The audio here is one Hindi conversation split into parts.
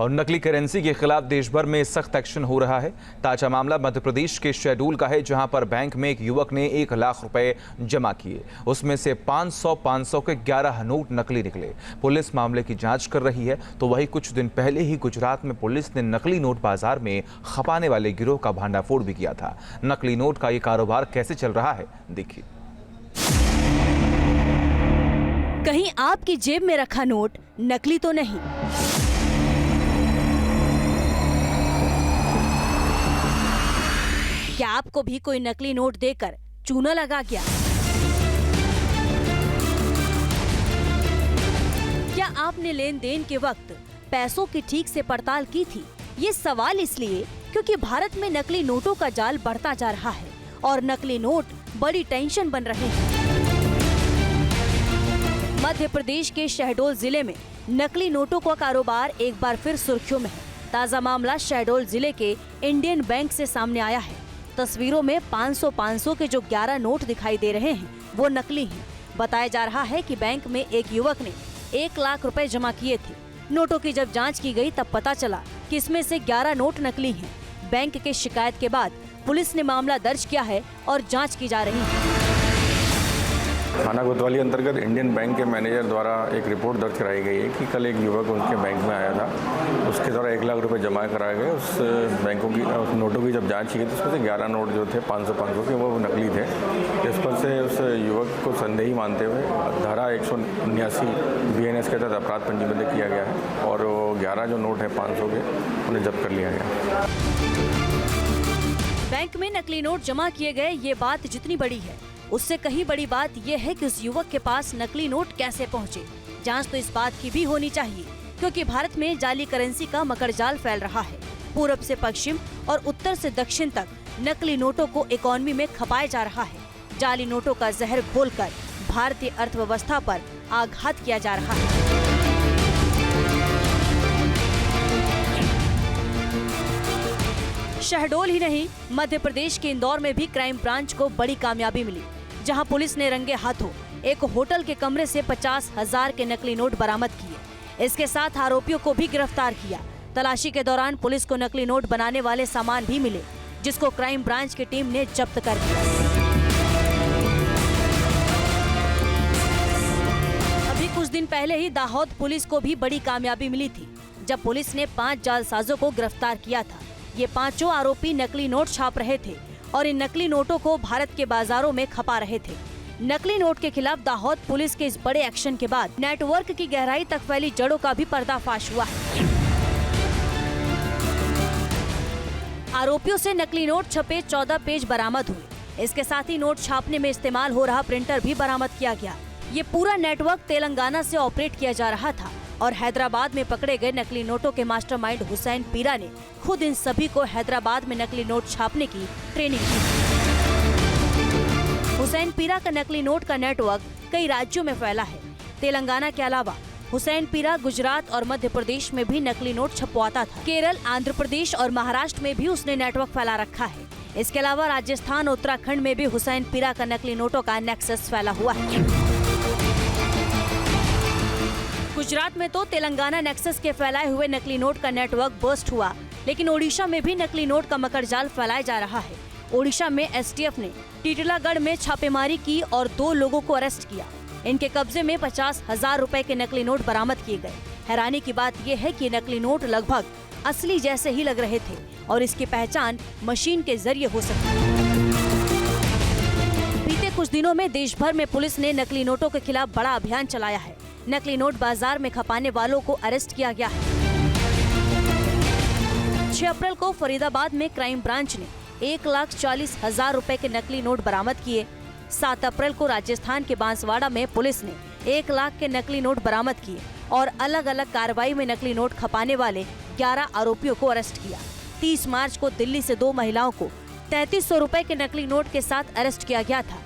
और नकली करेंसी के खिलाफ देश भर में सख्त एक्शन हो रहा है। ताजा मामला मध्य प्रदेश के शहडोल का है, जहां पर बैंक में एक युवक ने 1 लाख रुपए जमा किए। उसमें से 500 के 11 नोट नकली निकले। पुलिस मामले की जांच कर रही है। तो वही कुछ दिन पहले ही गुजरात में पुलिस ने नकली नोट बाजार में खपाने वाले गिरोह का भांडाफोड़ भी किया था। नकली नोट का ये कारोबार कैसे चल रहा है, देखिए। कहीं आपकी जेब में रखा नोट नकली तो नहीं? क्या आपको भी कोई नकली नोट देकर चूना लगा गया? क्या आपने लेन देन के वक्त पैसों की ठीक से पड़ताल की थी? ये सवाल इसलिए क्योंकि भारत में नकली नोटों का जाल बढ़ता जा रहा है और नकली नोट बड़ी टेंशन बन रहे हैं। मध्य प्रदेश के शहडोल जिले में नकली नोटों का कारोबार एक बार फिर सुर्खियों में है। ताजा मामला शहडोल जिले के इंडियन बैंक से सामने आया है। तस्वीरों में 500 के जो 11 नोट दिखाई दे रहे हैं वो नकली हैं। बताया जा रहा है कि बैंक में एक युवक ने 1 लाख रुपए जमा किए थे। नोटों की जब जांच की गई तब पता चला कि इसमें से 11 नोट नकली हैं। बैंक के शिकायत के बाद पुलिस ने मामला दर्ज किया है और जांच की जा रही है। थाना कोतवाली अंतर्गत इंडियन बैंक के मैनेजर द्वारा एक रिपोर्ट दर्ज कराई गई है कि कल एक युवक उनके बैंक में आया था। उसके द्वारा 1 लाख रुपए जमा कराए गए। उस बैंकों की उस नोटों की जब जांच की गई तो उसमें से 11 नोट जो थे 500 के वो नकली थे। इस पर से उस युवक को संदेही मानते हुए धारा 179 BNS के तहत अपराध पंजीबद्ध किया गया है और वो 11 जो नोट है 500 के उन्हें जब्त कर लिया गया। बैंक में नकली नोट जमा किए गए, ये बात जितनी बड़ी है उससे कहीं बड़ी बात यह है कि उस युवक के पास नकली नोट कैसे पहुंचे। जांच तो इस बात की भी होनी चाहिए क्योंकि भारत में जाली करेंसी का मकड़जाल फैल रहा है। पूरब से पश्चिम और उत्तर से दक्षिण तक नकली नोटों को इकोनॉमी में खपाया जा रहा है। जाली नोटों का जहर घोलकर भारतीय अर्थव्यवस्था पर आघात किया जा रहा है। शहडोल ही नहीं, मध्य प्रदेश के इंदौर में भी क्राइम ब्रांच को बड़ी कामयाबी मिली, जहां पुलिस ने रंगे हाथों एक होटल के कमरे से 50,000 के नकली नोट बरामद किए। इसके साथ आरोपियों को भी गिरफ्तार किया। तलाशी के दौरान पुलिस को नकली नोट बनाने वाले सामान भी मिले, जिसको क्राइम ब्रांच की टीम ने जब्त कर दिया। अभी कुछ दिन पहले ही दाहोद पुलिस को भी बड़ी कामयाबी मिली थी, जब पुलिस ने 5 जालसाजों को गिरफ्तार किया था। ये 5 आरोपी नकली नोट छाप रहे थे और इन नकली नोटों को भारत के बाजारों में खपा रहे थे। नकली नोट के खिलाफ दाहोद पुलिस के इस बड़े एक्शन के बाद नेटवर्क की गहराई तक फैली जड़ों का भी पर्दाफाश हुआ है। आरोपियों से नकली नोट छपे 14 पेज बरामद हुए। इसके साथ ही नोट छापने में इस्तेमाल हो रहा प्रिंटर भी बरामद किया गया। ये पूरा नेटवर्क तेलंगाना से ऑपरेट किया जा रहा था और हैदराबाद में पकड़े गए नकली नोटों के मास्टरमाइंड हुसैन पीरा ने खुद इन सभी को हैदराबाद में नकली नोट छापने की ट्रेनिंग दी। हुसैन पीरा का नकली नोट का नेटवर्क कई राज्यों में फैला है। तेलंगाना के अलावा हुसैन पीरा गुजरात और मध्य प्रदेश में भी नकली नोट छपवाता था। केरल, आंध्र प्रदेश और महाराष्ट्र में भी उसने नेटवर्क फैला रखा है। इसके अलावा राजस्थान, उत्तराखंड में भी हुसैन पीरा का नकली नोटों का नेक्सस फैला हुआ है। गुजरात में तो तेलंगाना नेक्सस के फैलाए हुए नकली नोट का नेटवर्क बर्स्ट हुआ, लेकिन ओडिशा में भी नकली नोट का मकड़जाल फैलाया जा रहा है। ओडिशा में STF ने टीटलागढ़ में छापेमारी की और 2 लोगों को अरेस्ट किया। इनके कब्जे में 50,000 रुपए के नकली नोट बरामद किए गए। हैरानी की बात यह है कि नकली नोट लगभग असली जैसे ही लग रहे थे और इसकी पहचान मशीन के जरिए हो सकती है। बीते कुछ दिनों में देश भर में पुलिस ने नकली नोटों के खिलाफ बड़ा अभियान चलाया है। नकली नोट बाजार में खपाने वालों को अरेस्ट किया गया है। 6 अप्रैल को फरीदाबाद में क्राइम ब्रांच ने 1,40,000 रुपए के नकली नोट बरामद किए। 7 अप्रैल को राजस्थान के बांसवाड़ा में पुलिस ने 1 लाख के नकली नोट बरामद किए और अलग अलग कार्रवाई में नकली नोट खपाने वाले 11 आरोपियों को अरेस्ट किया। 30 मार्च को दिल्ली से 2 महिलाओं को 3300 रुपए के नकली नोट के साथ अरेस्ट किया गया था।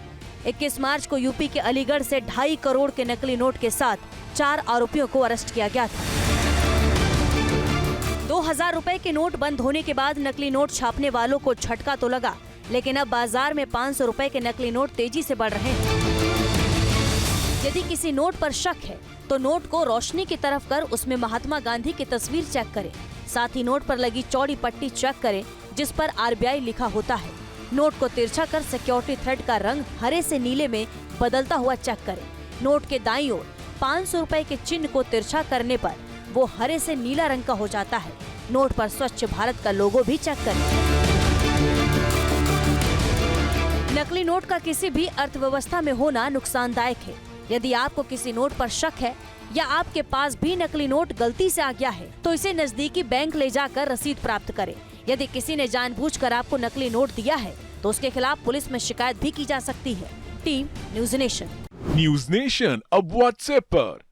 21 मार्च को यूपी के अलीगढ़ से 2.5 करोड़ के नकली नोट के साथ 4 आरोपियों को अरेस्ट किया गया था। 2000 रुपए के नोट बंद होने के बाद नकली नोट छापने वालों को झटका तो लगा, लेकिन अब बाजार में 500 रुपए के नकली नोट तेजी से बढ़ रहे हैं। यदि किसी नोट पर शक है तो नोट को रोशनी की तरफ कर उसमें महात्मा गांधी की तस्वीर चेक करें। साथ ही नोट पर लगी चौड़ी पट्टी चेक करें जिस पर RBI लिखा होता है। नोट को तिरछा कर सिक्योरिटी थ्रेड का रंग हरे से नीले में बदलता हुआ चेक करें। नोट के दाईं ओर 500 रुपए के चिन्ह को तिरछा करने पर वो हरे से नीला रंग का हो जाता है। नोट पर स्वच्छ भारत का लोगो भी चेक करें। नकली नोट का किसी भी अर्थव्यवस्था में होना नुकसानदायक है। यदि आपको किसी नोट पर शक है या आपके पास भी नकली नोट गलती से आ गया है तो इसे नजदीकी बैंक ले जाकर रसीद प्राप्त करें। यदि किसी ने जानबूझकर आपको नकली नोट दिया है तो उसके खिलाफ पुलिस में शिकायत भी की जा सकती है। Team news nation. News nation अब व्हाट्सएप पर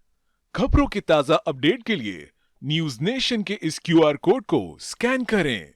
खबरों के ताजा अपडेट के लिए न्यूज नेशन के इस QR कोड को स्कैन करें।